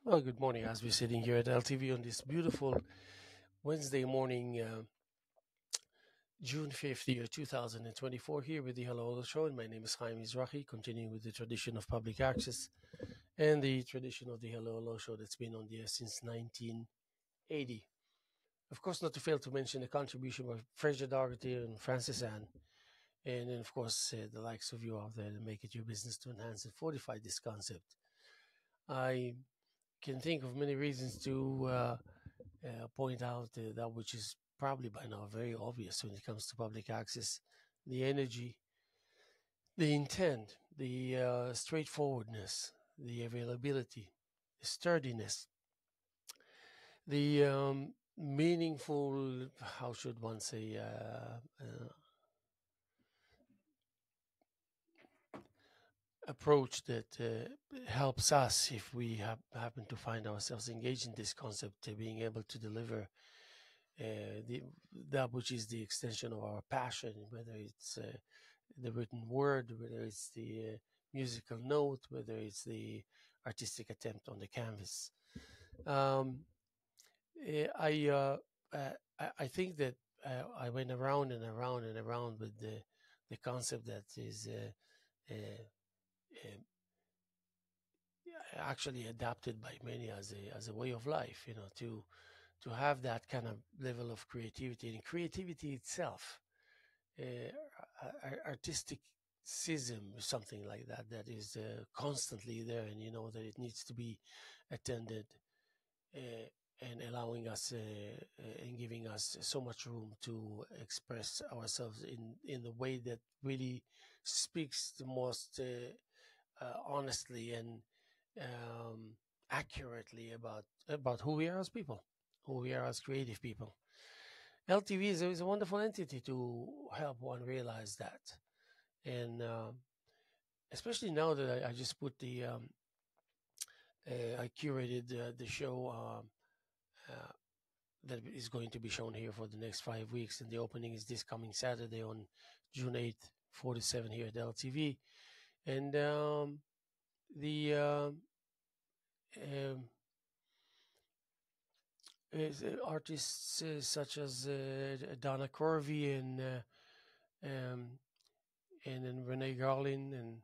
Well, good morning as we're sitting here at LTV on this beautiful Wednesday morning, June 5th, year 2024, here with the Hello Show. And my name is Haim Mizrahi, continuing with the tradition of public access and the tradition of the Hello Show that's been on the air since 1980. Of course, not to fail to mention the contribution by Fraser Dougherty and Francis Ann, and then, of course, the likes of you out there that make it your business to enhance and fortify this concept. I can think of many reasons to point out that which is probably by now very obvious when it comes to public access: the energy, the intent, the straightforwardness, the availability, the sturdiness, the meaningful, how should one say, approach that helps us if we happen to find ourselves engaged in this concept, being able to deliver the, that which is the extension of our passion, whether it's the written word, whether it's the musical note, whether it's the artistic attempt on the canvas. Um, I think that I went around and around and around with the concept that is uh, actually adapted by many as a way of life. To have that kind of level of creativity, and creativity itself, artisticism, something like that, that is constantly there, and you know that it needs to be attended, uh, and allowing us and giving us so much room to express ourselves in the way that really speaks the most honestly and um, accurately about who we are as people, who we are as creative people. LTV is a wonderful entity to help one realize that, and especially now that I just put I curated the show uh, that is going to be shown here for the next 5 weeks, and the opening is this coming Saturday on June 8th, 4 to 7 here at LTV, and the um, artists such as Donna Corvey and then Renee Garlin and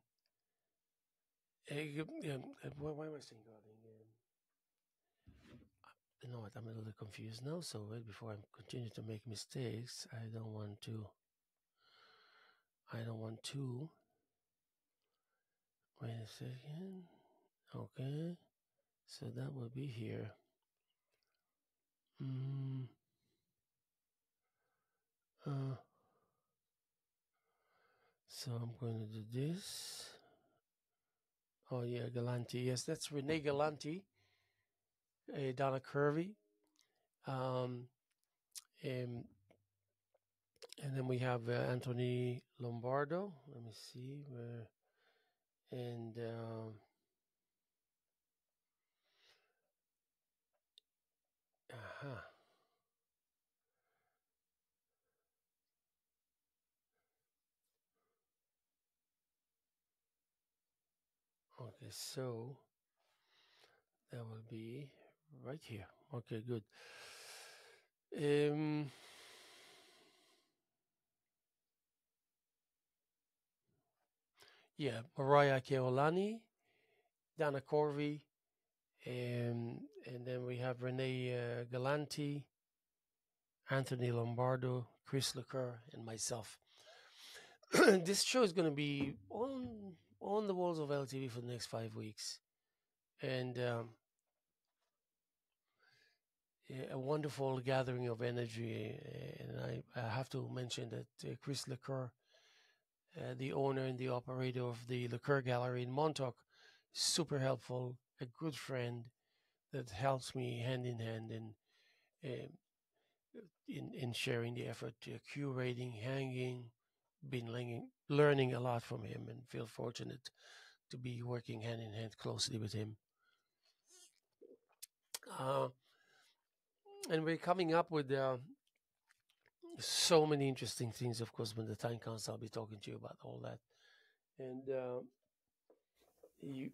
why am I saying Garlin? You know what? I'm a little confused now. So wait, before I continue to make mistakes, I don't want to. I don't want to. Wait a second. Okay, so that will be here. Mm, uh, so I'm going to do this. Oh yeah, Galanti. Yes, that's Renee Galanti, Donna Curvy, um, and, and then we have Anthony Lombardo. Let me see where, and uh-huh. Okay, so that will be right here. Okay, good. Um, yeah, Mariah Keolani, Dana Corvey, and then we have Renee Galanti, Anthony Lombardo, Chris Lecoeur, and myself. This show is going to be on the walls of LTV for the next 5 weeks, and a wonderful gathering of energy. And I have to mention that Chris Lecoeur, the owner and the operator of the Liqueur Gallery in Montauk, super helpful, a good friend that helps me hand in hand uh, in sharing the effort, curating, hanging, been learning a lot from him, and feel fortunate to be working hand in hand closely with him. Uh, and we're coming up with so many interesting things. Of course, when the time comes, I'll be talking to you about all that. And you,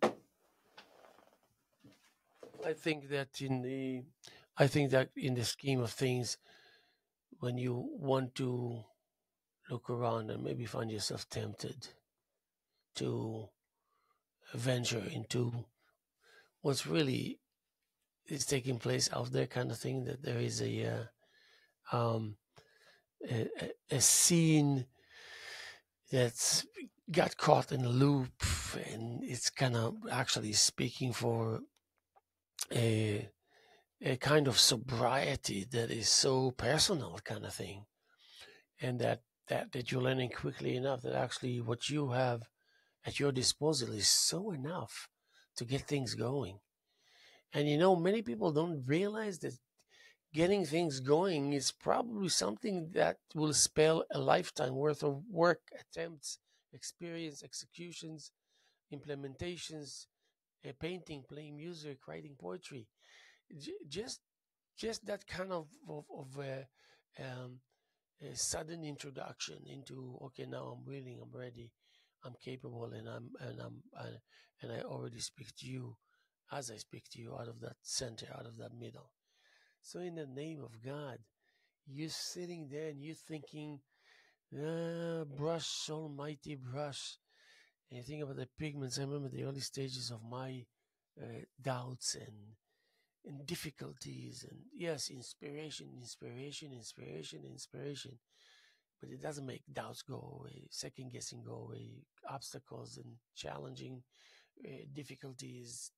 I think that in the, I think that in the scheme of things, when you want to look around and maybe find yourself tempted to venture into what's really is taking place out there, kind of thing, that there is um, a scene that's got caught in a loop, and it's kind of actually speaking for a a kind of sobriety that is so personal, kind of thing, and that you're learning quickly enough that actually what you have at your disposal is so enough to get things going. And many people don't realize that getting things going is probably something that will spell a lifetime worth of work, attempts, experience, executions, implementations, painting, playing music, writing poetry. Just that kind of a sudden introduction into, okay, now I'm willing, I'm ready, I'm capable, and I already speak to you as I speak to you out of that center, out of that middle. So in the name of God, you're sitting there and you're thinking, brush, almighty brush. And you think about the pigments. I remember the early stages of my doubts and difficulties, and yes, inspiration, inspiration, inspiration, inspiration. But it doesn't make doubts go away, second guessing go away, obstacles and challenging difficulties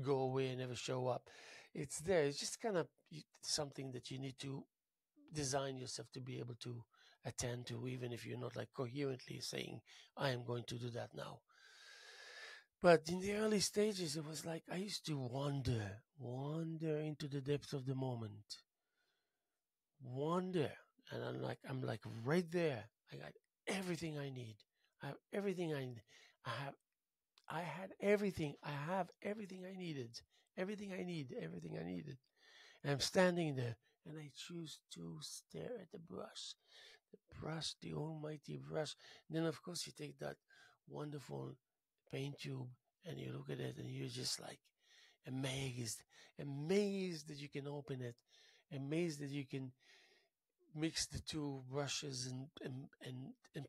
go away and never show up. It's there. It's just kind of something that you need to design yourself to be able to attend to, even if you're not like coherently saying, I am going to do that now. But in the early stages, it was like I used to wander into the depths of the moment, wander, and I'm like right there. I got everything I need. I have everything I need. I have I had everything. I have everything I needed. Everything I need. Everything I needed. And I'm standing there, and I choose to stare at the brush, the almighty brush. And then, of course, you take that wonderful paint tube and you look at it, and you're just like amazed, amazed that you can open it, amazed that you can mix the two brushes and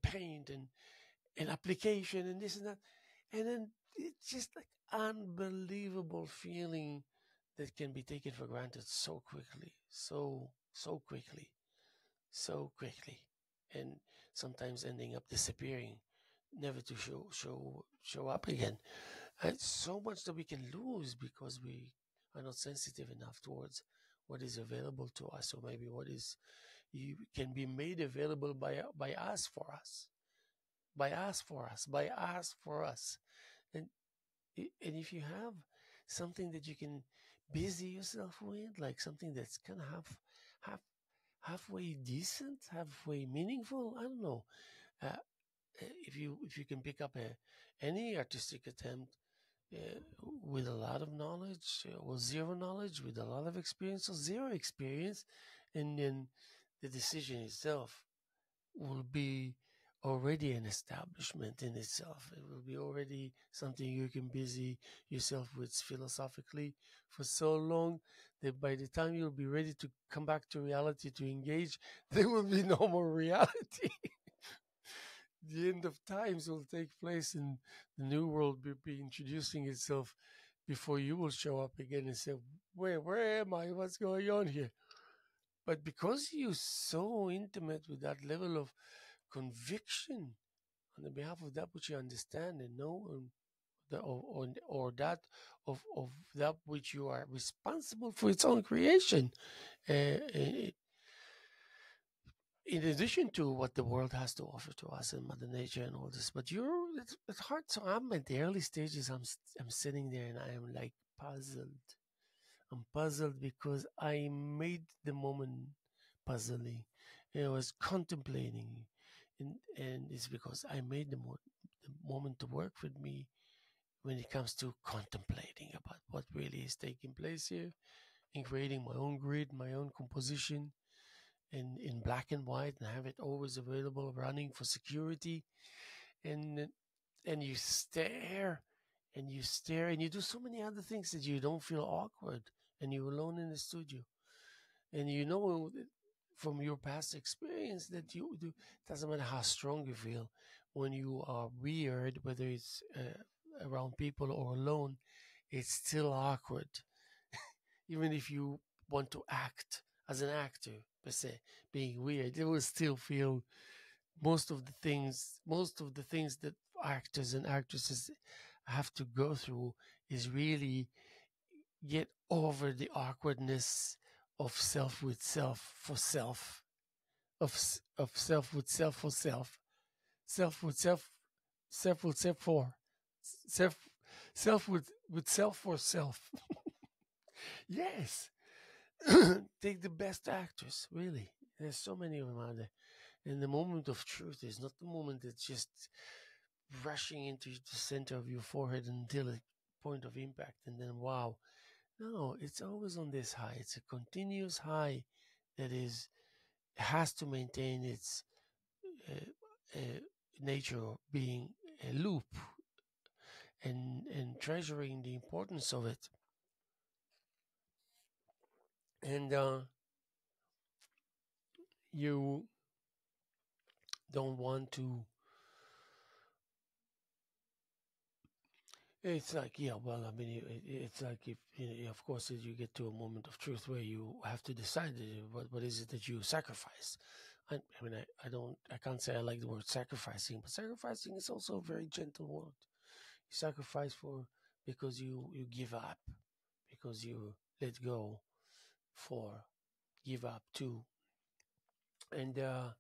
paint and application and this and that. And then it's just like unbelievable feeling that can be taken for granted so quickly, so quickly, so quickly, and sometimes ending up disappearing, never to show up again. So much that we can lose because we are not sensitive enough towards what is available to us, or maybe what is you can be made available by us for us, by us for us, by us for us. And and if you have something that you can busy yourself with, like something that's kind of half halfway decent, halfway meaningful, I don't know. Uh, if you can pick up any artistic attempt uh, with a lot of knowledge or zero knowledge, with a lot of experience or zero experience, and then the decision itself will be already an establishment in itself. It will be already something you can busy yourself with philosophically for so long that by the time you'll be ready to come back to reality to engage, there will be no more reality. The end of times will take place and the new world will be introducing itself before you will show up again and say, where am I? What's going on here? But because you're so intimate with that level of conviction on the behalf of that which you understand and know, and or that of that which you are responsible for its own creation, uh, in addition to what the world has to offer to us and Mother Nature and all this. But it's hard. So I'm at the early stages. I'm sitting there and I am like puzzled. I'm puzzled because I made the moment puzzling. And I was contemplating, and it's because I made the moment to work with me when it comes to contemplating about what really is taking place here and creating my own grid, my own composition, in black and white, and have it always available running for security. And and you stare and you stare and you do so many other things that you don't feel awkward, and you're alone in the studio, and you know from your past experience that you do, doesn't matter how strong you feel, when you are weird, whether it's around people or alone, it's still awkward. Even if you want to act as an actor per se, being weird, it will still feel most of the things that actors and actresses have to go through is really get over the awkwardness of self with self for self, of self with self for self, self with self, self with self for self, self with self for self. Yes. Take the best actors, really. There's so many of them out there. And the moment of truth is not the moment that's just rushing into the center of your forehead until a point of impact, and then wow. No, it's always on this high. It's a continuous high that is has to maintain its uh, uh, nature of being a loop, and treasuring the importance of it. And you don't want to. It's like, yeah, well, I mean, it's like if, of course, if you get to a moment of truth where you have to decide what is it that you sacrifice. I mean, I can't say I like the word sacrificing, but sacrificing is also a very gentle word. You sacrifice for because you give up, because you let go, for give up to, and uh,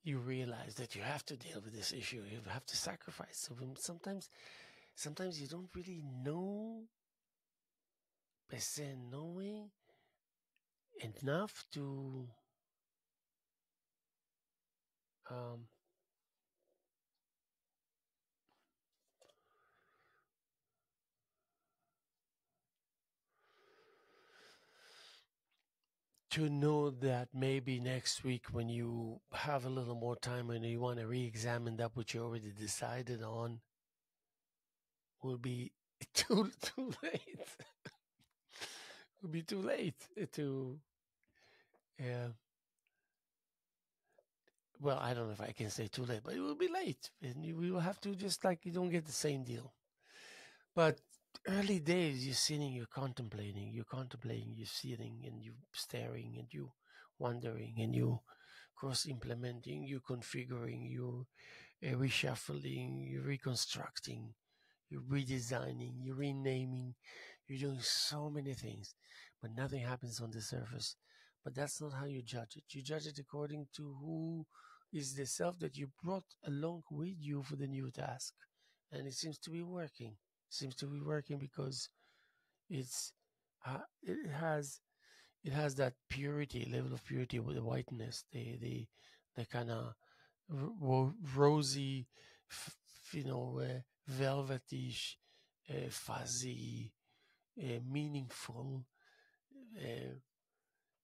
you realize that you have to deal with this issue. You have to sacrifice. So sometimes you don't really know, per se, knowing enough um, to know that maybe next week when you have a little more time and you want to re-examine that which you already decided on will be too late. Will be too late to uh, well, I don't know if I can say too late, but it will be late, and we will have to just like you don't get the same deal. But early days, you're contemplating, you're sitting, and you're staring, and you wondering, and you cross implementing, you configuring, you reshuffling, you're reconstructing, you're redesigning, you're renaming, you're doing so many things, but nothing happens on the surface. But that's not how you judge it. You judge it according to who is the self that you brought along with you for the new task. And it seems to be working. Seems to be working because it's it has that purity, level of purity with the whiteness, the kind of rosy, velvetish, fuzzy, meaningful, uh,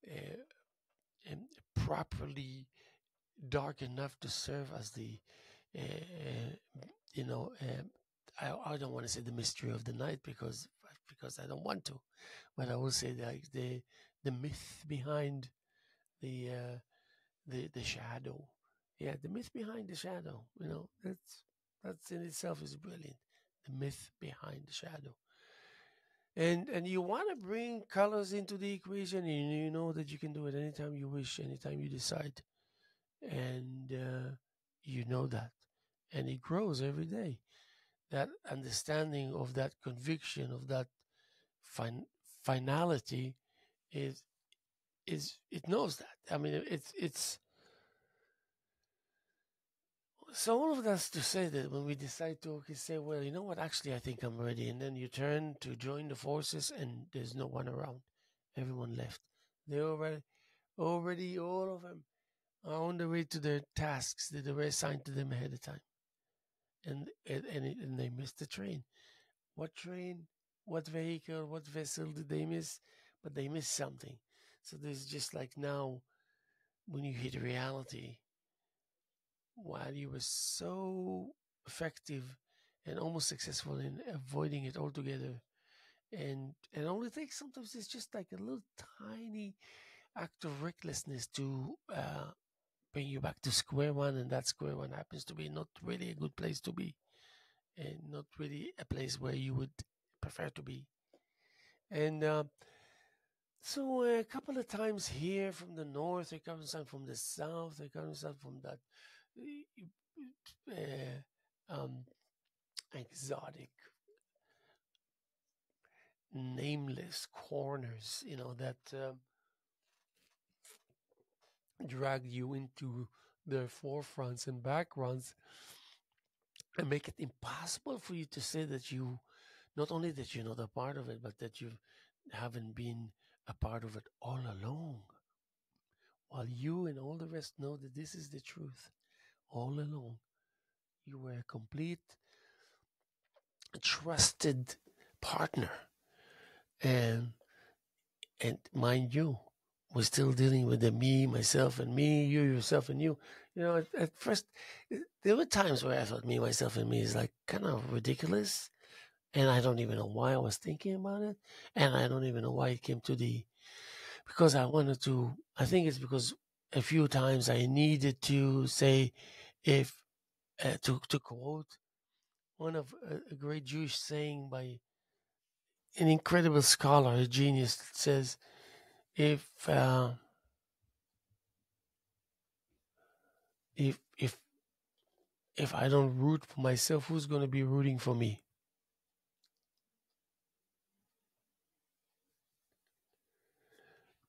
uh, and properly dark enough to serve as the, uh, you know, I don't want to say the mystery of the night because I don't want to, but I will say like the myth behind the the shadow. Yeah, the myth behind the shadow. That's in itself is brilliant. The myth behind the shadow. And you want to bring colors into the equation, and you know that you can do it anytime you wish, anytime you decide, and you know that, and it grows every day. That understanding of that conviction of that finality is it knows that. I mean, it's so all of that's to say that when we decide to okay, say, well, you know what, actually, I think I'm ready, and then you turn to join the forces, and there's no one around, everyone left. They already all of them are on the way to their tasks that were assigned to them ahead of time, and they missed the train. What train? What vehicle? What vessel did they miss? But they missed something. So there's just like now when you hit reality, while you were so effective and almost successful in avoiding it altogether. And all it takes sometimes is just like a little tiny act of recklessness to bring you back to square one, and that square one happens to be not really a good place to be, and not really a place where you would prefer to be. And so a couple of times here from the north, a couple of times from the south, a couple of times from that um, exotic, nameless corners, that drag you into the forefronts and backgrounds and make it impossible for you to say that you, not only that you're not a part of it, but that you haven't been a part of it all along. While you and all the rest know that this is the truth all along. You were a complete, trusted partner. And mind you, we're still dealing with the me, myself, and me, you, yourself, and you. At first, there were times where I thought me, myself, and me is like kind of ridiculous. And I don't even know why I was thinking about it. And I don't even know why it came to because I wanted to, I think it's because a few times I needed to say, to quote one of a great Jewish saying by an incredible scholar, a genius, that says, if if if if I don't root for myself, who's going to be rooting for me?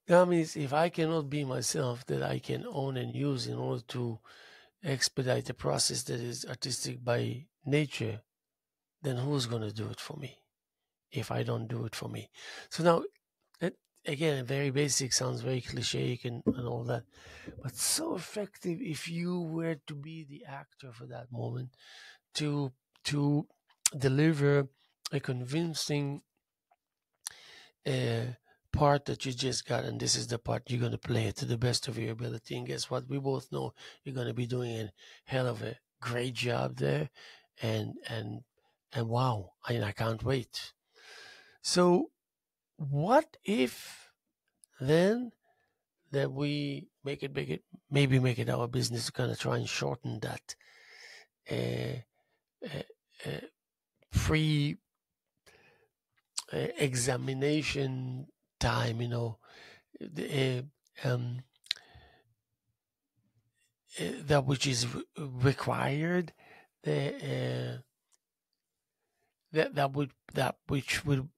That means if I cannot be myself, that I can own and use in order to expedite the process that is artistic by nature, then who's going to do it for me if I don't do it for me? So now, again, very basic, sounds very cliche and all that, but so effective if you were to be the actor for that moment, to deliver a convincing part that you just got, and this is the part you're going to play it to the best of your ability. And guess what? We both know you're going to be doing a hell of a great job there, and wow, I can't wait. So, what if then that we make it maybe make it our business to kind of try and shorten that free examination time, the, that which is required, that which would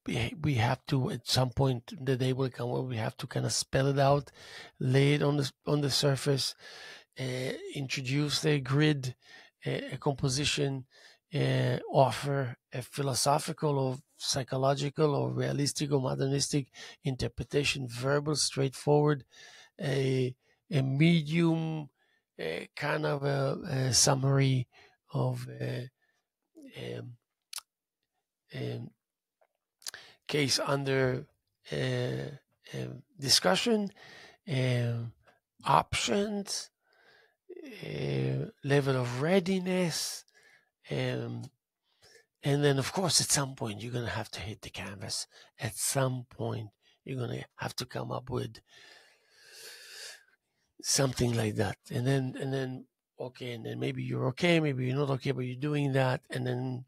we have to, at some point the day will come where we have to kind of spell it out, lay it on the surface, introduce a grid, a composition, offer a philosophical or psychological or realistic or modernistic interpretation, verbal, straightforward, a medium, kind of a summary of um, case under discussion, options, level of readiness, and then, of course, at some point you're going to have to hit the canvas. At some point you're going to have to come up with something like that, and then okay, and then maybe you're okay, maybe you're not okay, but you're doing that, and then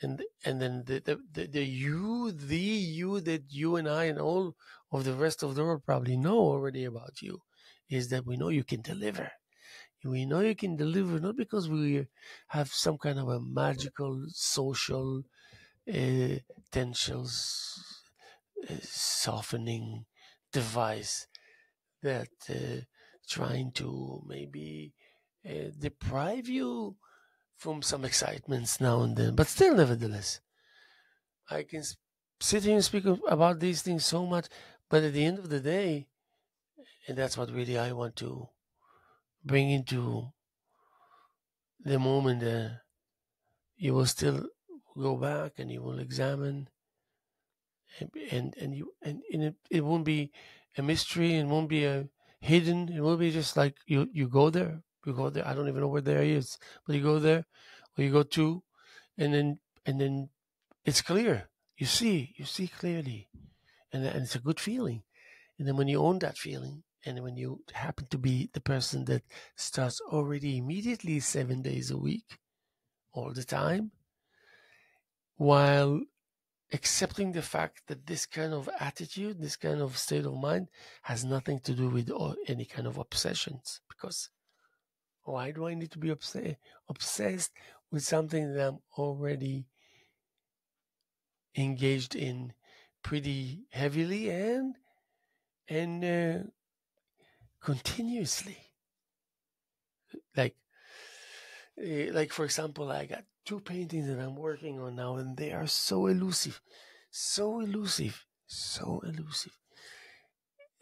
the you that you and I and all of the rest of the world probably know already about you is that we know you can deliver. We know you can deliver not because we have some kind of a magical social tensions softening device that trying to maybe deprive you from some excitements now and then, but still, nevertheless, I can sit here and speak about these things so much, but at the end of the day, and that's what really I want to bring into the moment, you will still go back and you will examine, and it won't be a mystery, it won't be a hidden, it will be just like you go there You go there. I don't even know where there is, but you go there, or you go to, and then it's clear. You see clearly, and it's a good feeling. And then when you own that feeling, and when you happen to be the person that starts already immediately 7 days a week, all the time, while accepting the fact that this kind of attitude, this kind of state of mind has nothing to do with any kind of obsessions. Because why do I need to be obsessed with something that I'm already engaged in pretty heavily and continuously? Like, like for example, I got two paintings that I'm working on now, and they are so elusive, so elusive, so elusive.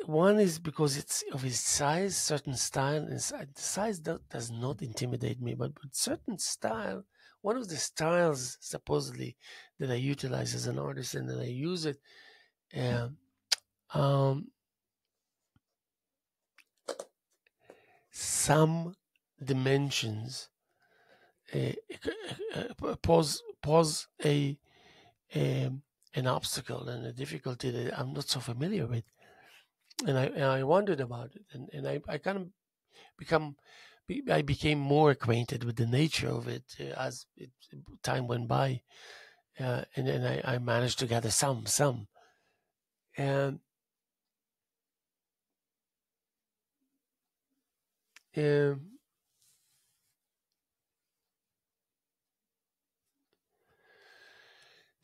One is because it's of its size, certain style, and the size does not intimidate me, but certain style, one of the styles supposedly that I utilize as an artist and that I use it, um, um, some dimensions pose um, an obstacle and a difficulty that I'm not so familiar with, and I wondered about it, and I kind of become I became more acquainted with the nature of it as time went by, and then I managed to gather some, and um,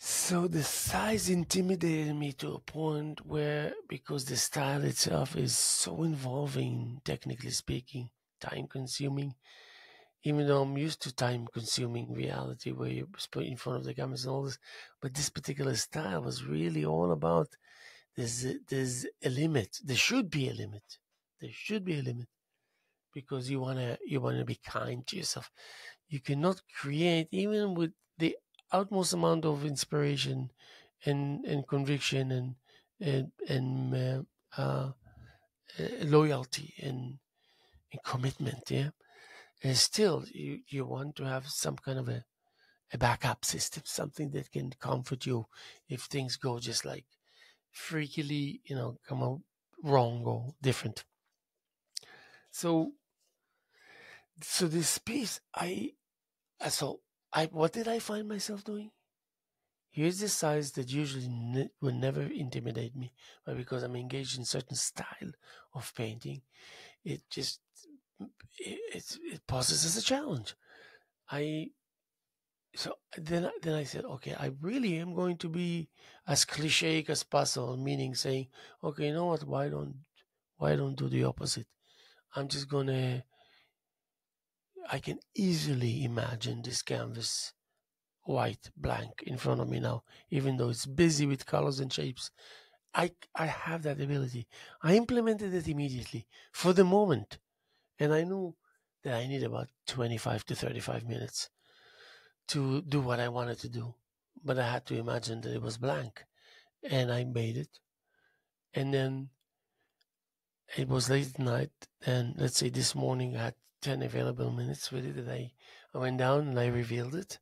so the size intimidated me to a point where, because the style itself is so involving, technically speaking, time consuming, even though I'm used to time consuming reality where you're put in front of the cameras and all this, but this particular style was really all about there's a limit. There should be a limit. There should be a limit because you wanna be kind to yourself. You cannot create even with the utmost amount of inspiration and conviction and loyalty and commitment. Yeah, and still you want to have some kind of a backup system, something that can comfort you if things go just like freakily, come out wrong or different. So, so this piece, so I, what did I find myself doing? Here's the size that usually would never intimidate me, but because I'm engaged in certain style of painting, it just it poses as a challenge. I so then I said, okay, I really am going to be as cliche as possible, meaning saying, okay, you know what? Why don't do the opposite? I'm just gonna. I can easily imagine this canvas white blank in front of me now, even though it's busy with colors and shapes. I have that ability. I implemented it immediately for the moment, and I knew that I need about 25 to 35 minutes to do what I wanted to do. But I had to imagine that it was blank, and I made it. And then it was late at night, and let's say this morning I had 10 available minutes with it, and I went down and I revealed it,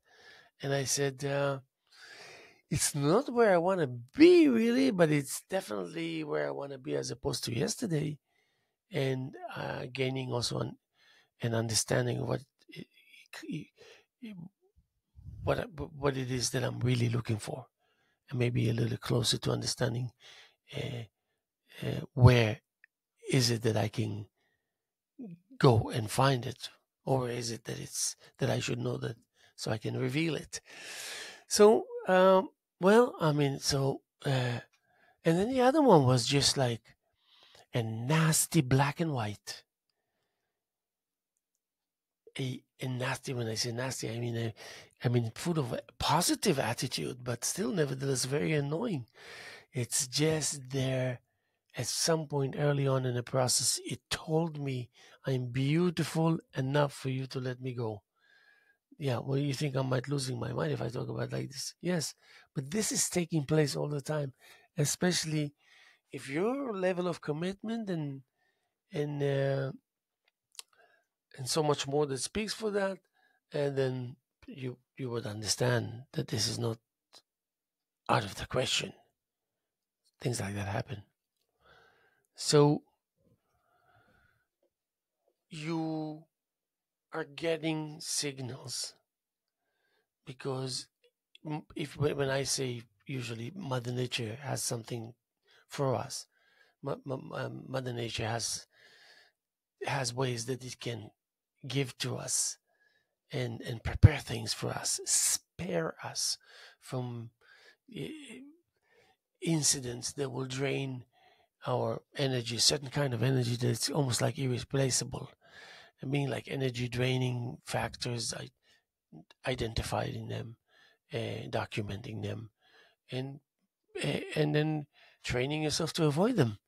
and I said, it's not where I want to be really, but it's definitely where I want to be as opposed to yesterday, and gaining also an understanding of what it is that I'm really looking for, and maybe a little closer to understanding uh, where is it that I can go and find it, or is it that it's that I should know that so I can reveal it. So, well, I mean, and then the other one was just like a nasty black and white. A nasty, when I say nasty, I mean full of a positive attitude, but still nevertheless very annoying. It's just there at some point early on in the process, it told me I'm beautiful enough for you to let me go. Yeah, well, you think I might losing my mind if I talk about like this? Yes, but this is taking place all the time, especially if your level of commitment and and so much more that speaks for that, and then you would understand that this is not out of the question. Things like that happen. So you are getting signals because if when I say usually Mother Nature has something for us, Mother Nature has ways that it can give to us and prepare things for us, spare us from incidents that will drain our energy, certain kind of energy that's almost like irreplaceable. I mean, like energy draining factors, identifying them, documenting them, and and then training yourself to avoid them.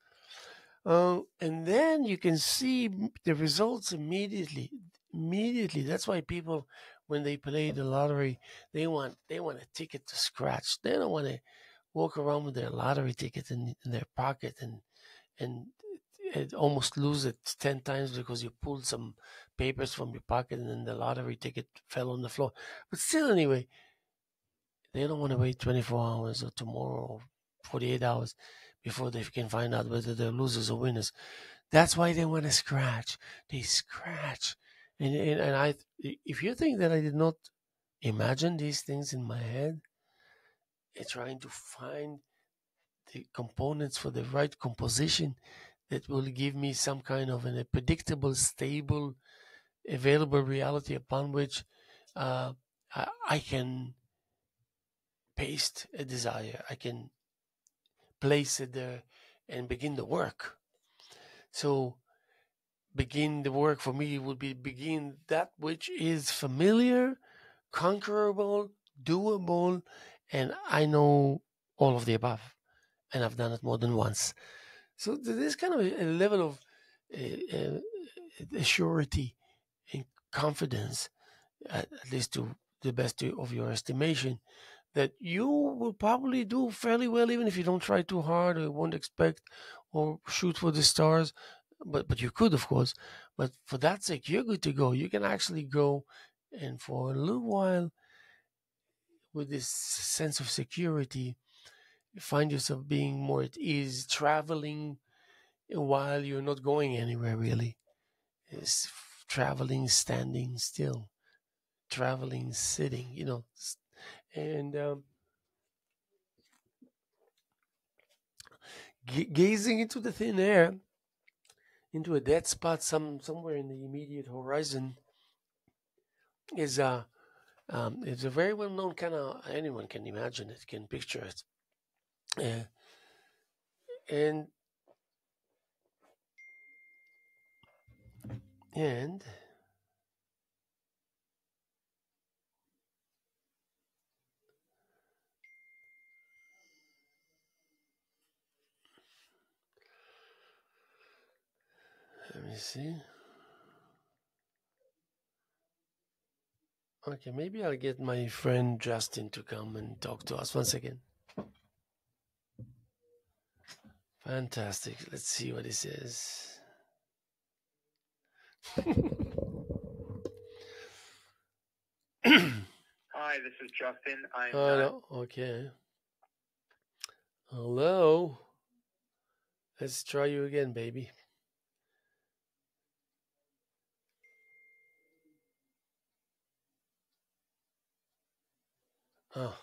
And then you can see the results immediately. Immediately. That's why people, when they play the lottery, they want a ticket to scratch. They don't want to walk around with their lottery ticket in their pocket and almost lose it 10 times because you pulled some papers from your pocket and then the lottery ticket fell on the floor. But still, anyway, they don't want to wait 24 hours or tomorrow or 48 hours before they can find out whether they're losers or winners. That's why they want to scratch. They scratch. And if you think that I did not imagine these things in my head, trying to find the components for the right composition that will give me some kind of a predictable, stable, available reality upon which I can paste a desire. I can place it there and begin the work. So begin the work for me would be begin that which is familiar, conquerable, doable, and I know all of the above, and I've done it more than once. So there's kind of a level of surety and confidence, at least to the best of your estimation, that you will probably do fairly well, even if you don't try too hard or won't expect or shoot for the stars. But you could, of course. But for that sake, you're good to go. You can actually go, and for a little while, with this sense of security, you find yourself being more at ease, traveling while you're not going anywhere really. It's traveling, standing still, traveling, sitting, and gazing into the thin air, into a dead spot somewhere in the immediate horizon is it's a very well known kind of, anyone can imagine it, can picture it, uh, and and let me see. Okay, maybe I'll get my friend Justin to come and talk to us once again. Fantastic. Let's see what he says. Hi, this is Justin. I'm no. Okay. Hello. Let's try you again, baby. Oh.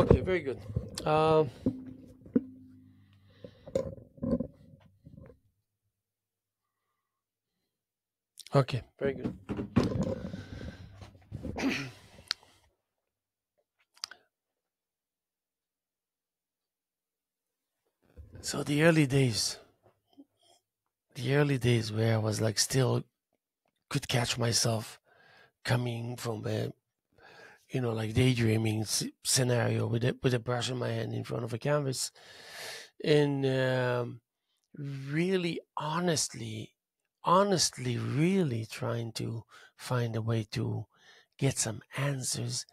Okay, very good. Okay, very good. So the early days where I was like still could catch myself coming from a like daydreaming scenario with a brush in my hand in front of a canvas, and really honestly, really trying to find a way to get some answers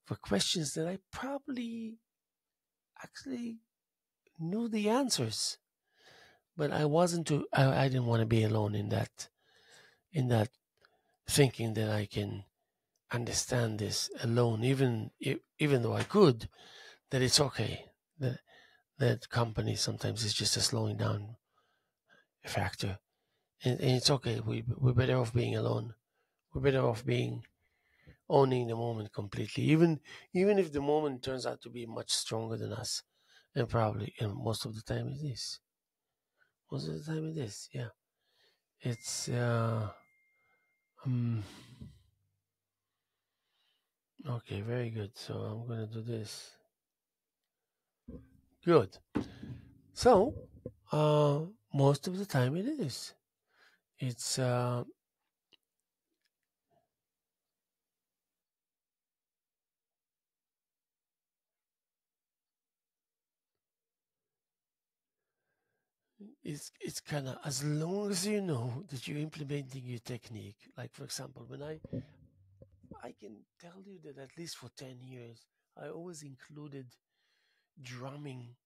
for questions that I probably actually knew the answers, but I wasn't too. I didn't want to be alone in that thinking that I can understand this alone, even though I could. That it's okay. That company sometimes is just a slowing down factor, and it's okay. We're better off being alone. We're better off being owning the moment completely, even if the moment turns out to be much stronger than us, and probably, and most of the time it is. Most of the time it is. Yeah, it's um okay, very good. So I'm gonna do this. Good. So, most of the time it is. It's it's kind of, as long as you know that you're implementing your technique. Like for example, when I can tell you that at least for 10 years, I always included drumming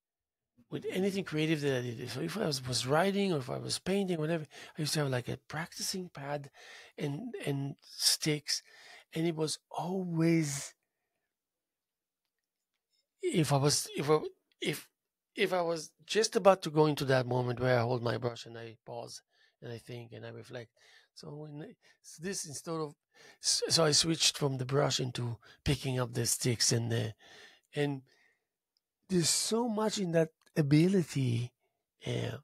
with anything creative that I did. So if I was writing or if I was painting, whatever, I used to have like a practicing pad and sticks, and it was always, if I was if if I was just about to go into that moment where I hold my brush and I pause and I think and I reflect. So this, instead of, so I switched from the brush into picking up the sticks, and there's so much in that ability, uh,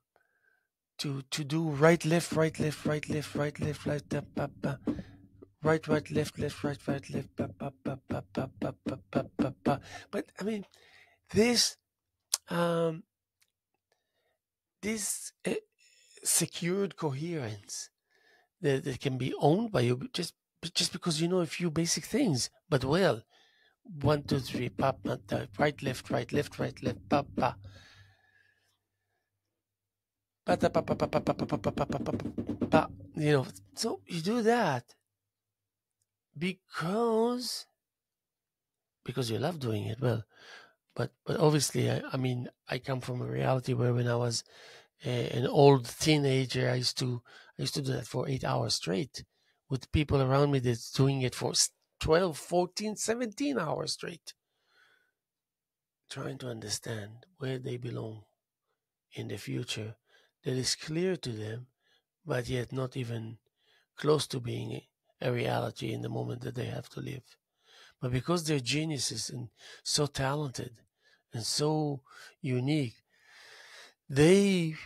to do right left right left right left right left right tap, pa, pa, right right left left right right left pa, pa, pa, pa, pa, pa, pa, pa, pa, pa. But I mean, this um this secured coherence that can be owned by you, just because you know a few basic things, but well, 1 2 3 pa, pa, ta, right left right left right left pa, pa, pa, ta, pa, pa, pa, pa, pa, pa, pa, pa, pa, pa, pa, pa. So you do that because you love doing it. Well, but obviously, I mean, I come from a reality where when I was an old teenager, I used to do that for 8 hours straight, with people around me that's doing it for 12, 14, 17 hours straight, trying to understand where they belong in the future that is clear to them, but yet not even close to being a reality in the moment that they have to live. But because they're geniuses and so talented and so unique, they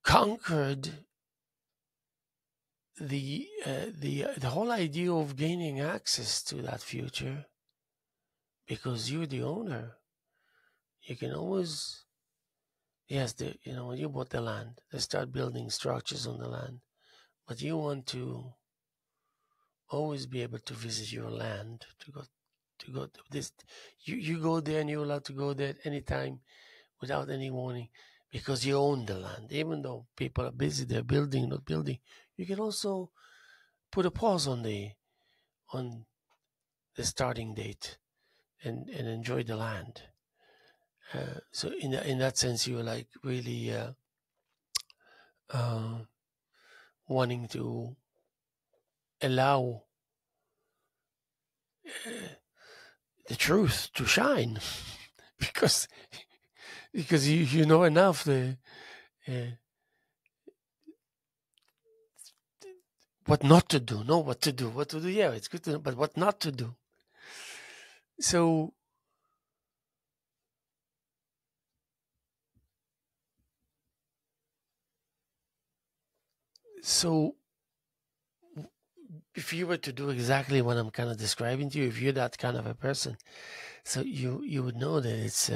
conquered the whole idea of gaining access to that future because you're the owner. You can always, yes, when you bought the land, they start building structures on the land, but you want to always be able to visit your land, to this. You go there and you're allowed to go there anytime without any warning because you own the land. Even though people are busy, they're building, not building. You can also put a pause on the starting date and enjoy the land. So in that sense, you're like really uh, wanting to allow uh, the truth to shine because you know enough uh, what not to do, know what to do, what to do. Yeah, it's good to know, but what not to do. What to do? Yeah, it's good to know, but what not to do. So, what to do? What to do? Yeah, it's good to know, but what not to do. What to do? Yeah, it's good to know, but what not to do. So So if you were to do exactly what I'm kind of describing to you, if you're that kind of a person, so you would know that it's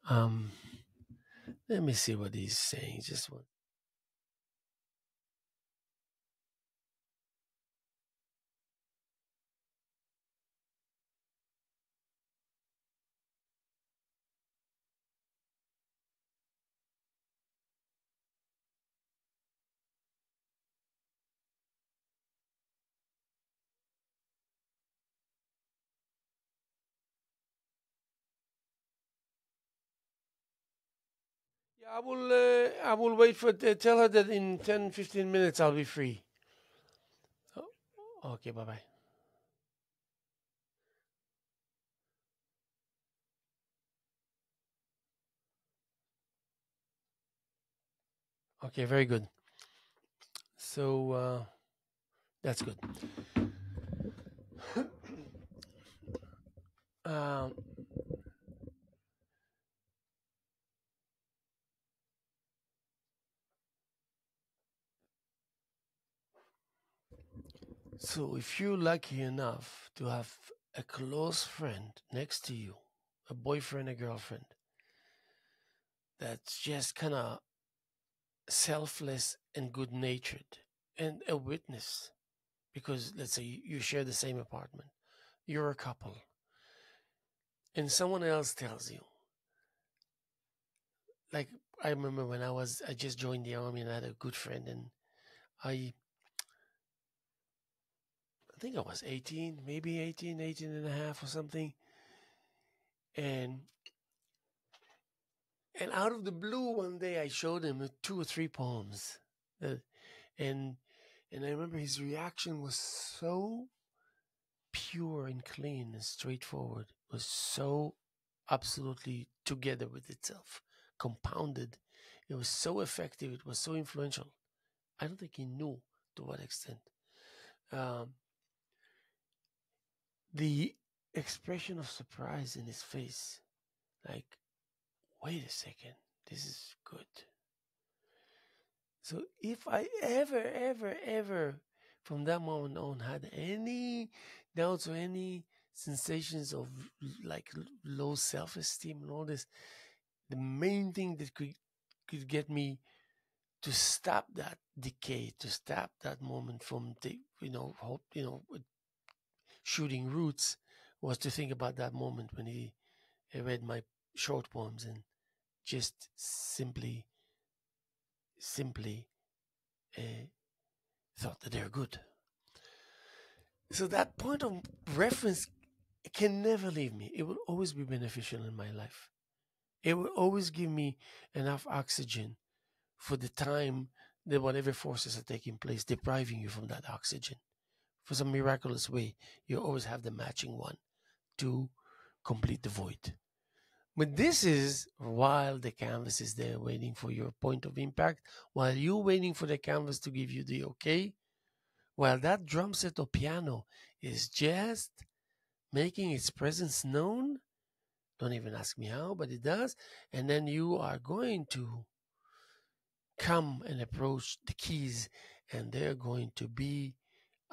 um let me see what he's saying. Just one. Yeah, I will wait for tell her that in 10-15 minutes I'll be free. Oh, okay, bye bye. Okay, very good. So that's good. um, so if you're lucky enough to have a close friend next to you, a boyfriend, a girlfriend, that's just kind of selfless and good natured, and a witness, because let's say you share the same apartment, you're a couple, and someone else tells you, like, I remember when I just joined the army and I had a good friend, and I I think I was 18, maybe 18 and a half or something. And out of the blue one day I showed him two or three poems. Uh, and I remember his reaction was so pure and clean and straightforward. It was so absolutely together with itself, compounded. It was so effective. It was so influential. I don't think he knew to what extent. Um, the expression of surprise in his face, like, wait a second, this is good. So if I ever from that moment on had any doubts or any sensations of like low self-esteem and all this, the main thing that could get me to stop that decay, to stop that moment from the shooting roots, was to think about that moment when he read my short poems and just simply uh, thought that they're good. So that point of reference can never leave me. It will always be beneficial in my life. It will always give me enough oxygen for the time that whatever forces are taking place, depriving you from that oxygen. For some miraculous way, you always have the matching one to complete the void. But this is while the canvas is there waiting for your point of impact, while you're waiting for the canvas to give you the okay, while that drum set or piano is just making its presence known. Don't even ask me how, but it does. And then you are going to come and approach the keys, and they're going to be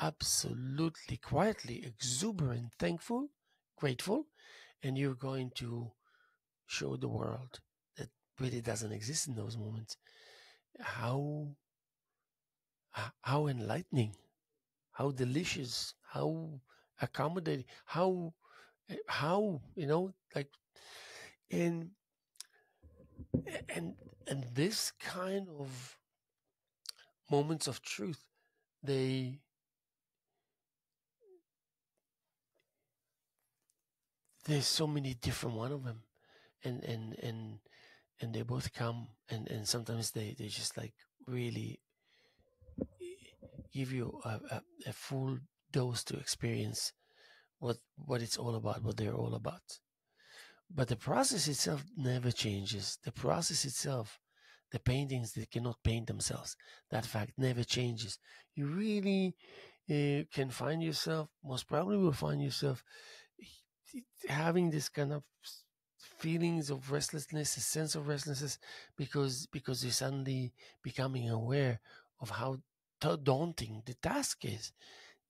absolutely quietly exuberant, thankful, grateful, and you're going to show the world that really doesn't exist in those moments how how enlightening, how delicious, how accommodating, how like, and and this kind of moments of truth, they there's so many different one of them, and they both come, and sometimes they just like really give you a full dose to experience what it's all about, what they're all about. But the process itself never changes. The process itself, the paintings that cannot paint themselves, that fact never changes. You really can find yourself, most probably will find yourself having this kind of feelings of restlessness, a sense of restlessness, because you're suddenly becoming aware of how daunting the task is.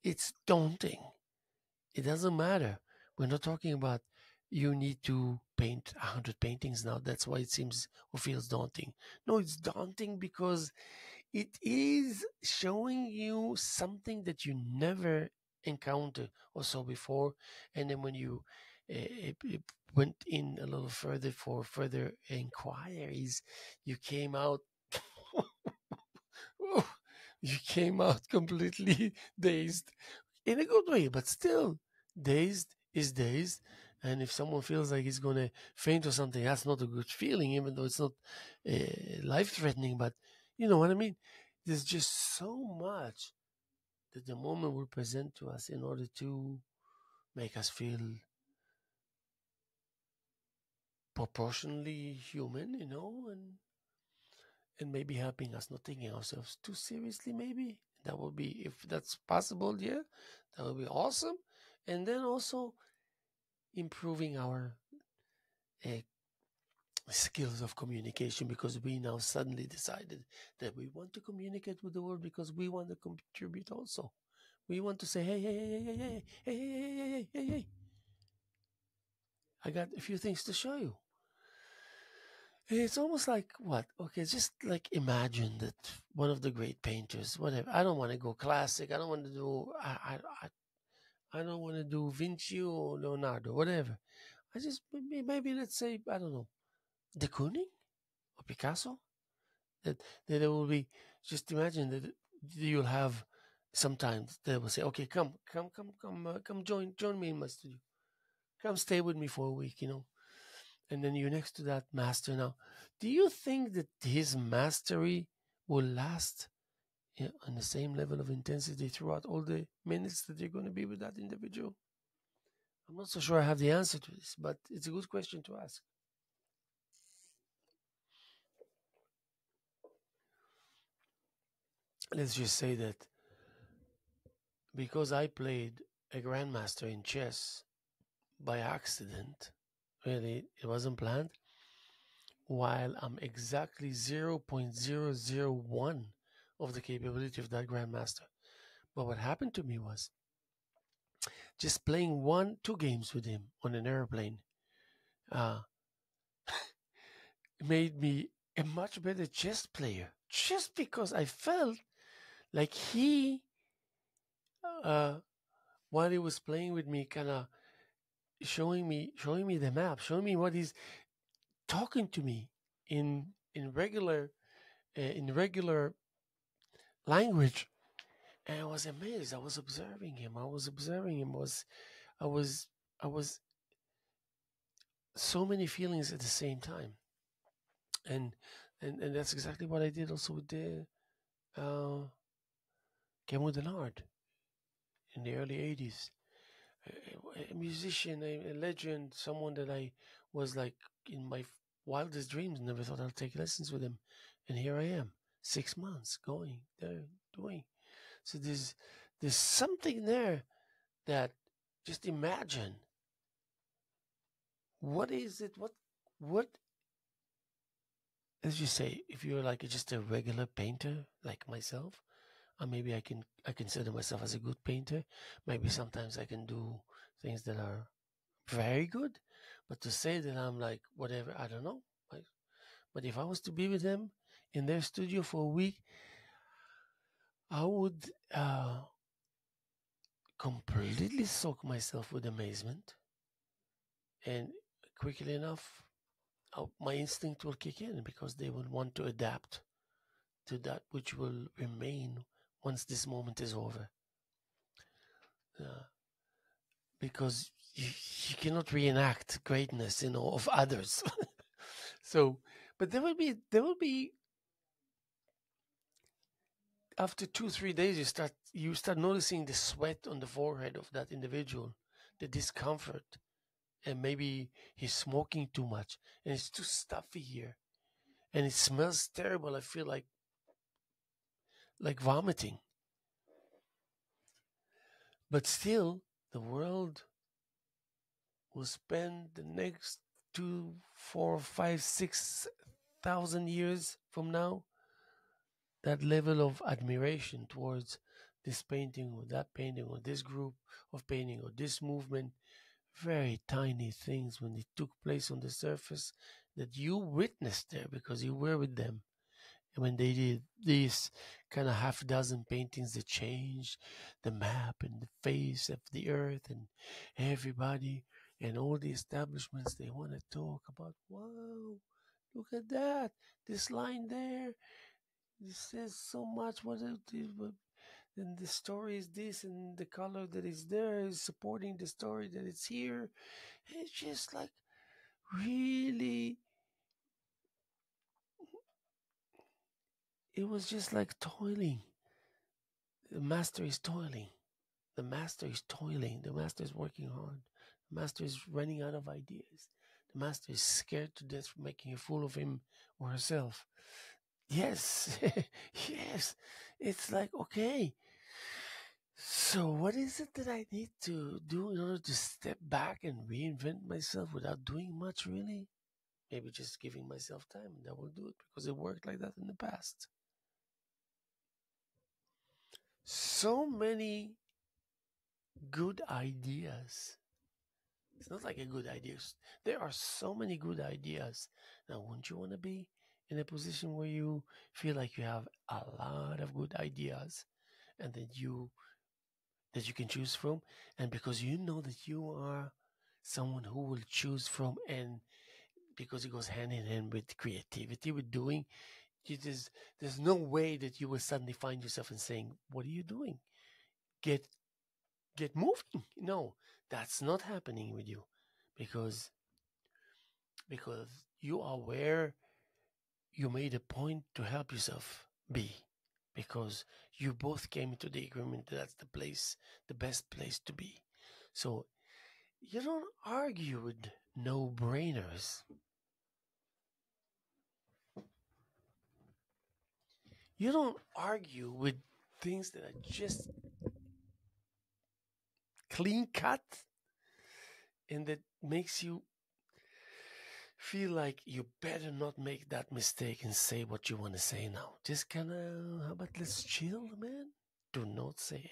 It's daunting. It doesn't matter. We're not talking about you need to paint 100 paintings now. That's why it seems or feels daunting. No, it's daunting because it is showing you something that you never encountered or saw before. And then when you went in a little further for further inquiries, you came out. You came out completely dazed in a good way, but still, dazed is dazed. And if someone feels like he's going to faint or something, that's not a good feeling, even though it's not life threatening. But you know what I mean? There's just so much that the moment will present to us in order to make us feel proportionally human, and maybe helping us not taking ourselves too seriously, maybe. That would be, if that's possible, yeah, that would be awesome. And then also improving our uh, skills of communication, because we now suddenly decided that we want to communicate with the world because we want to contribute also. We want to say, hey, hey, hey, hey, hey, hey, hey, hey, hey, hey, hey, I got a few things to show you. It's almost like what? Okay, just like imagine that one of the great painters, whatever. I don't want to go classic. I don't want to do. I don't want to do Vinci or Leonardo, whatever. I just maybe let's say I don't know, De Kooning or Picasso. That there will be. Just imagine that you'll have. Sometimes they will say, "Okay, come, join me in my studio. Come stay with me for a week, and then you're next to that master now. Do you think that his mastery will last on the same level of intensity throughout all the minutes that you're going to be with that individual? I'm not so sure I have the answer to this, but it's a good question to ask. Let's just say that because I played a grandmaster in chess by accident, really, it wasn't planned, while I'm exactly 0.001 of the capability of that grandmaster. But what happened to me was just playing 2 games with him on an airplane uh, made me a much better chess player, just because I felt like uh, while he was playing with me, kind of showing me the map, showing me what he's talking to me in regular language. And I was amazed. I was observing him. I was I was so many feelings at the same time. And and that's exactly what I did also with the uh Cameron Denard in the early 80s. A musician, a legend, someone that I was like in my wildest dreams, never thought I'd take lessons with him. And here I am, 6 months going there doing. So there's something there that, just imagine, what is it? What as you say, if you're like just a regular painter like myself, or maybe I consider myself as a good painter. Maybe sometimes I can do things that are very good, but to say that I'm like whatever, I don't know. Like, but if I was to be with them in their studio for a week, I would completely soak myself with amazement, and quickly enough, my instinct will kick in because they will want to adapt to that which will remain once this moment is over. Uh, because you cannot reenact greatness, of others. So, but there will be after 2 3 days you start noticing the sweat on the forehead of that individual, the discomfort, and maybe he's smoking too much and it's too stuffy here and it smells terrible. I feel like vomiting, but still the world will spend the next two, 4, 5, 6,000 years from now, that level of admiration towards this painting or that painting or this group of painting or this movement, very tiny things when they took place on the surface that you witnessed there because you were with them. And when they did these kind of half dozen paintings that changed the map and the face of the earth and everybody and all the establishments, they want to talk about, wow, look at that, this line there, this says so much, what it is, and the story is this, and the color that is there is supporting the story that it's here. It's just like really, it was just like toiling. The master is toiling. The master is toiling. The master is working hard. The master is running out of ideas. The master is scared to death for making a fool of him or herself. Yes, yes. It's like, okay, so what is it that I need to do in order to step back and reinvent myself without doing much, really? Maybe just giving myself time, and that will do it because it worked like that in the past. So many good ideas. It's not like a good idea. There are so many good ideas. Now, wouldn't you want to be in a position where you feel like you have a lot of good ideas and that you can choose from? And because you know that you are someone who will choose from, and because it goes hand in hand with creativity, with doing, there's no way that you will suddenly find yourself and saying, what are you doing? Get get moving. No, that's not happening with you because because you are where you made a point to help yourself be, because you both came into the agreement that that's the place, the best place to be. So you don't argue with no brainers. You don't argue with things that are just clean cut and that makes you feel like you better not make that mistake and say what you want to say now. Just kind of, how about let's chill, man? Do not say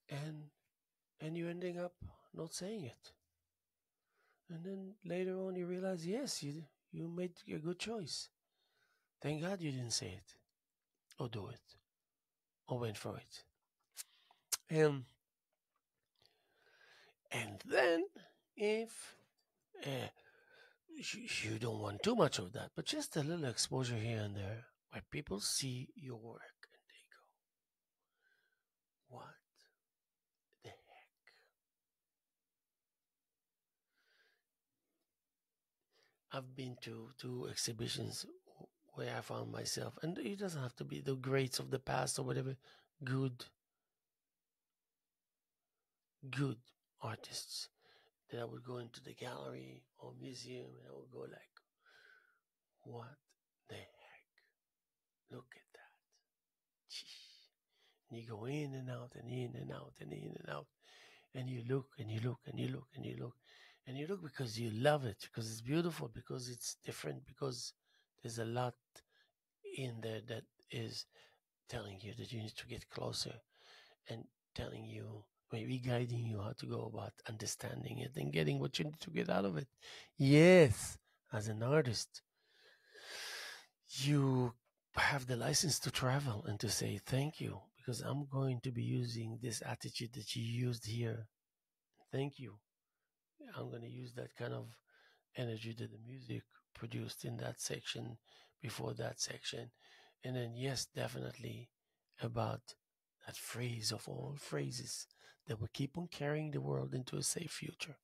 it. And you're ending up not saying it. And then later on you realize, yes, you made a good choice. Thank God you didn't say it or do it or went for it. And then if uh, you don't want too much of that, but just a little exposure here and there where people see your work and they go, what the heck? I've been to exhibitions where I found myself, and it doesn't have to be the greats of the past or whatever, good, good artists, that I would go into the gallery or museum and I would go like, what the heck? Look at that. And you go in and out and in and out and in and out. And you look and you look and you look and you look. And you look because you love it, because it's beautiful, because it's different, because there's a lot in there that is telling you that you need to get closer and telling you, maybe guiding you how to go about understanding it and getting what you need to get out of it. Yes, as an artist, you have the license to travel and to say thank you because I'm going to be using this attitude that you used here. Thank you. I'm going to use that kind of energy that the music produced in that section before that section. And then, yes, definitely about that phrase of all phrases that will keep on carrying the world into a safe future.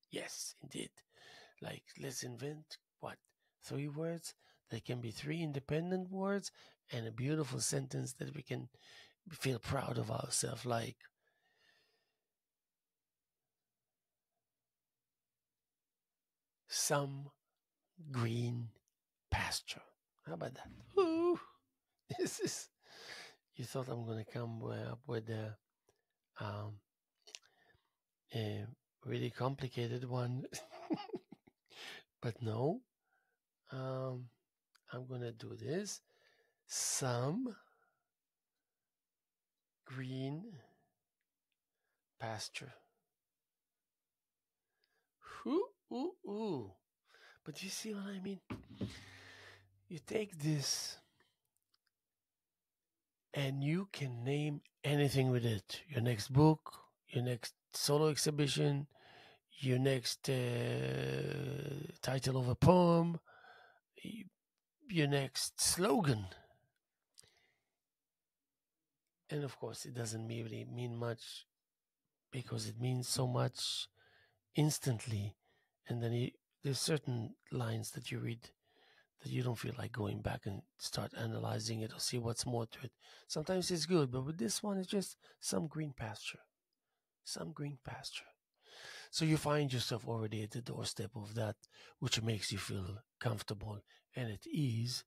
Yes, indeed. Like, let's invent what? 3 words that can be 3 independent words and a beautiful sentence that we can feel proud of ourselves, like some green pasture. How about that? Ooh, this is. You thought I'm gonna come up with Um, a really complicated one, but no. Um, I'm gonna do this. Some green pasture. Ooh, ooh, ooh. But you see what I mean? You take this and you can name anything with it. Your next book, your next solo exhibition, your next title of a poem, your next slogan. And of course, it doesn't really mean much because it means so much instantly. And then there's certain lines that you read that you don't feel like going back and start analyzing it or see what's more to it. Sometimes it's good, but with this one, it's just some green pasture. Some green pasture. So you find yourself already at the doorstep of that, which makes you feel comfortable and at ease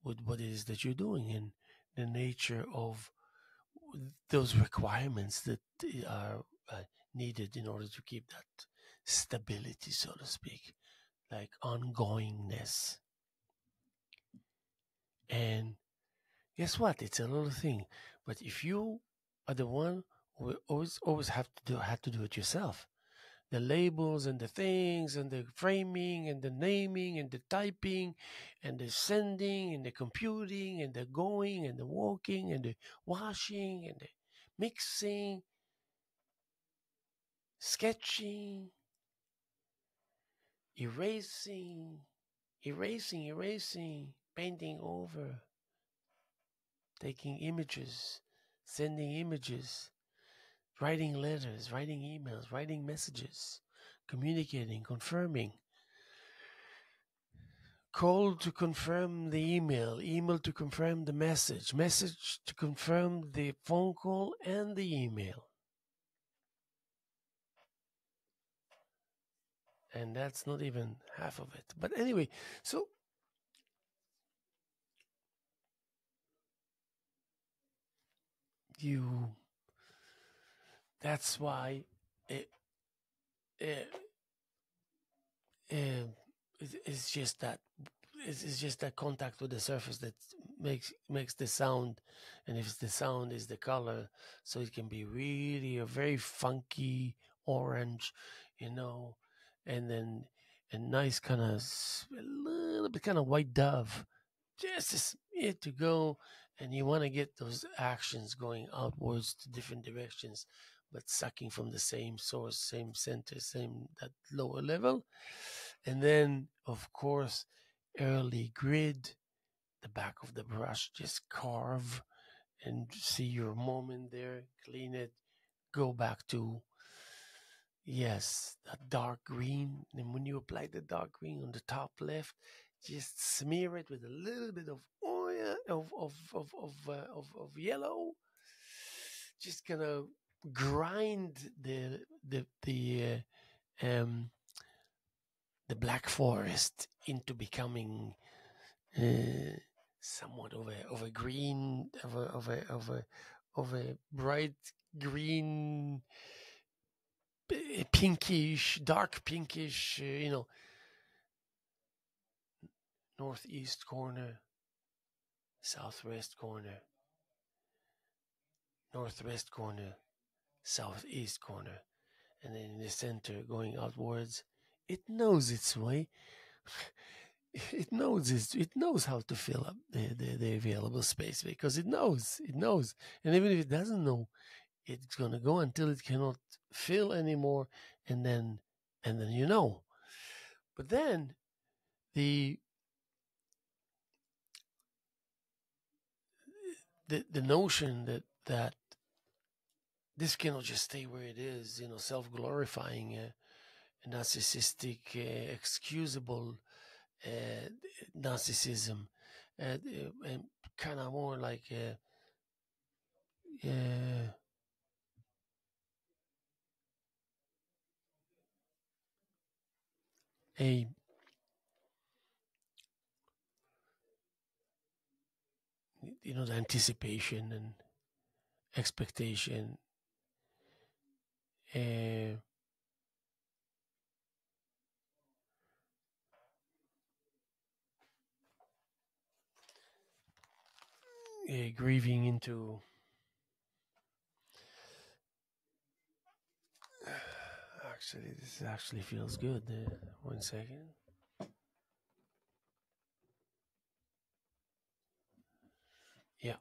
with what it is that you're doing and the nature of those requirements that are needed in order to keep that stability, so to speak, like ongoingness. And guess what? It's a little thing. But if you are the one who always have to do it yourself, the labels and the things and the framing and the naming and the typing and the sending and the computing and the going and the walking and the washing and the mixing, sketching, erasing, erasing, painting over, taking images, sending images, writing letters, writing emails, writing messages, communicating, confirming. Call to confirm the email, email to confirm the message, message to confirm the phone call and the email. And that's not even half of it. But anyway, so you, that's why it, it, it's just that it's just that contact with the surface that makes the sound, and if the sound is the color, so it can be really a very funky orange, you know, and then a nice kind of a little bit kind of white dove, just as it to go, and you want to get those actions going outwards to different directions, but sucking from the same source, same center, same that lower level. And then, of course, early grid, the back of the brush, just carve and see your moment there, clean it, go back to, yes, that dark green. And when you apply the dark green on the top left, just smear it with a little bit of oil, of yellow. Just gonna grind the black forest into becoming uh, somewhat of a green of a bright green, pinkish, dark pinkish, northeast corner, southwest corner, northwest corner, southeast corner, and then in the center going outwards. It knows its way. It knows how to fill up the available space because it knows, and even if it doesn't know, it's gonna go until it cannot fill anymore, and then but then the the notion that this cannot just stay where it is, self-glorifying, narcissistic, excusable uh, narcissism, and kind of more like uh, a the anticipation and expectation uh, grieving into. Actually, this actually feels good. 1 second. Yeah.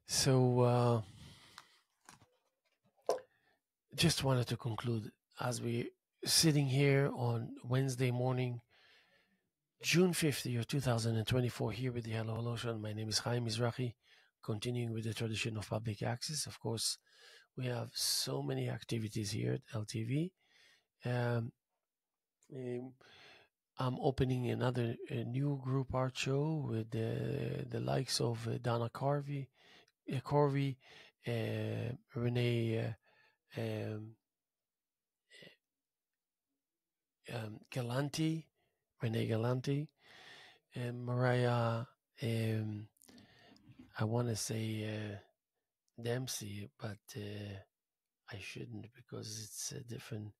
So, just wanted to conclude as we sitting here on Wednesday morning, June 5th, year 2024, here with the Hello Hello Show. My name is Haim Mizrahi, continuing with the tradition of public access. Of course, we have so many activities here at LTV. Um, I'm opening another new group art show with the likes of Donna Corvey, Renee um, Galanti, Renee Galanti, and Mariah. I want to say Dempsey, but I shouldn't because it's a different.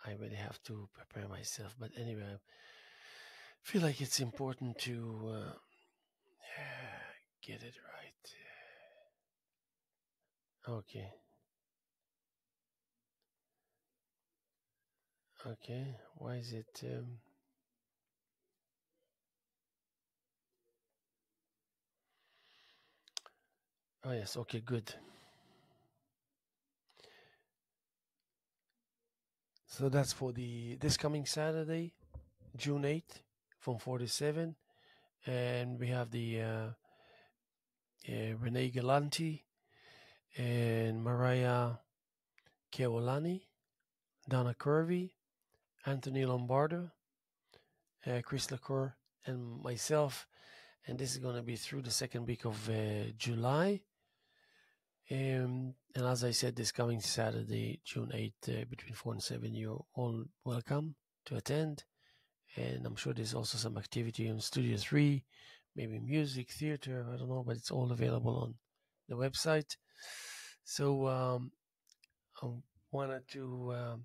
I really have to prepare myself. But anyway, I feel like it's important to get it right. Okay. Okay. Why is it? Oh yes. Okay. Good. So that's for this coming Saturday, June 8th, from 4 to 7, and we have the Renee Galanti and Mariah Keolani, Donna Curvy, Anthony Lombardo, Chris Lacour, and myself. And this is going to be through the second week of July. And as I said, this coming Saturday, June 8th, between 4 and 7, you're all welcome to attend. And I'm sure there's also some activity in Studio 3, maybe music, theater, I don't know, but it's all available on the website. So I wanted to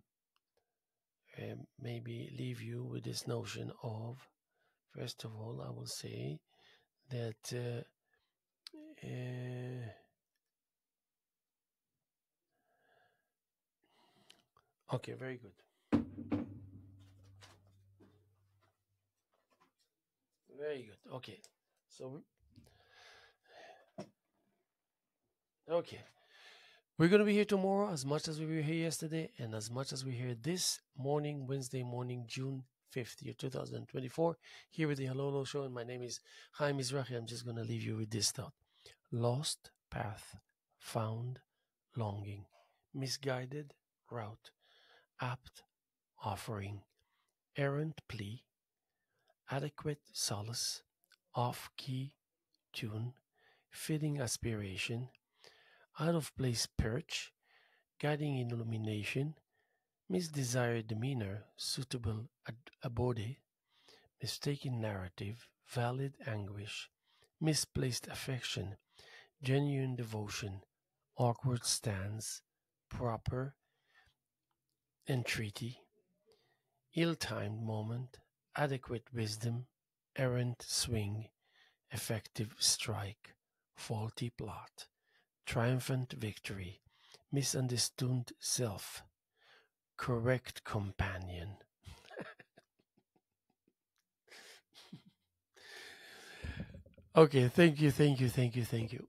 maybe leave you with this notion of, first of all, I will say that okay, very good. Very good. Okay. So, okay. We're going to be here tomorrow as much as we were here yesterday and as much as we're here this morning, Wednesday morning, June 5th, year 2024, here with the Hello Hello Show. And my name is Haim Mizrahi. I'm just going to leave you with this thought. Lost path, found longing, misguided route, apt offering, errant plea, adequate solace, off-key tune, fitting aspiration, out of place perch, guiding illumination, misdesired demeanor, suitable abode, mistaken narrative, valid anguish, misplaced affection, genuine devotion, awkward stance, proper entreaty, ill-timed moment, adequate wisdom, errant swing, effective strike, faulty plot, triumphant victory, misunderstood self, correct companion. Okay, thank you.